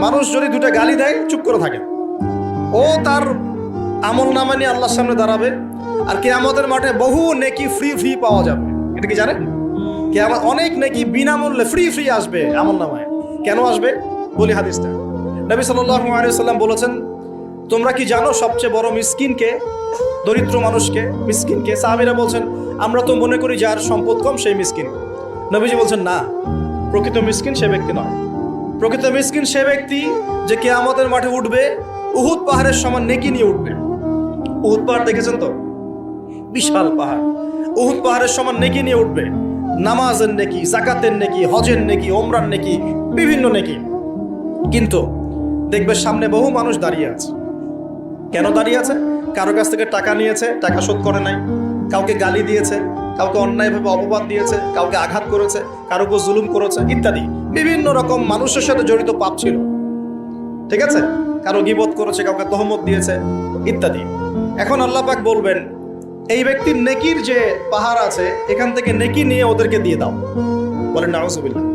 মানুষ যদি দুটা গালি দেয় চুপ করে থাকে, ও তার আমল নামা নিয়ে আল্লাহর সামনে দাঁড়াবে, আর কিয়ামতের মাঠে বহু নেকি ফ্রি ফ্রি পাওয়া যাবে। এটা কি জানেন? কিয়ামত অনেক নেকি বিনামূল্যে ফ্রি ফ্রি আসবে আমল নামায়। কেন আসবে বলি হাদিসটা। নবী সাল্লাল্লাহু আলাইহি ওয়াসাল্লাম বলেছেন, তোমরা কি জানো সবচেয়ে বড় মিসকিনকে? দরিদ্র মানুষকে, মিসকিনকে। সাহাবীরা বলছেন, আমরা তো মনে করি যার সম্পদ কম সেই মিসকিন। নবীজি বলছেন, না, প্রকৃত মিসকিন সে ব্যক্তি নয়। প্রকৃত মিসকিন সে ব্যক্তি যে কিয়ামতের মাঠে উঠবে উহুদ পাহাড়ের সমান নেকি নিয়ে উঠবে। উহুদ পাহাড় দেখেছেন তো? বিশাল পাহাড়। উহুদ পাহাড়ের সমান নেকি নিয়ে উঠবে। নামাজের নেকি, যাকাতের নেকি, হজের নেকি, ওমরার নেকি, বিভিন্ন নেকি। কিন্তু দেখবে সামনে বহু মানুষ দাঁড়িয়ে আছে। কেন দাঁড়িয়ে আছে? কারো কাছ থেকে টাকা নিয়েছে, টাকা শোধ করে নাই, কাউকে গালি দিয়েছে, কাউকে অন্যায়ভাবে অপবাদ দিয়েছে, কাউকে আঘাত করেছে, কারো উপর জুলুম করেছে ইত্যাদি। বিভিন্ন রকম মানুষের সাথে জড়িত পাপ ছিল, ঠিক আছে? কারো গীবত করেছে, কাউকে তহমত দিয়েছে ইত্যাদি। এখন আল্লাহ পাক বলবেন, এই ব্যক্তির নেকির যে পাহাড় আছে এখান থেকে নেকি নিয়ে ওদেরকে দিয়ে দাও। বলেন নাউজুবিল্লাহ।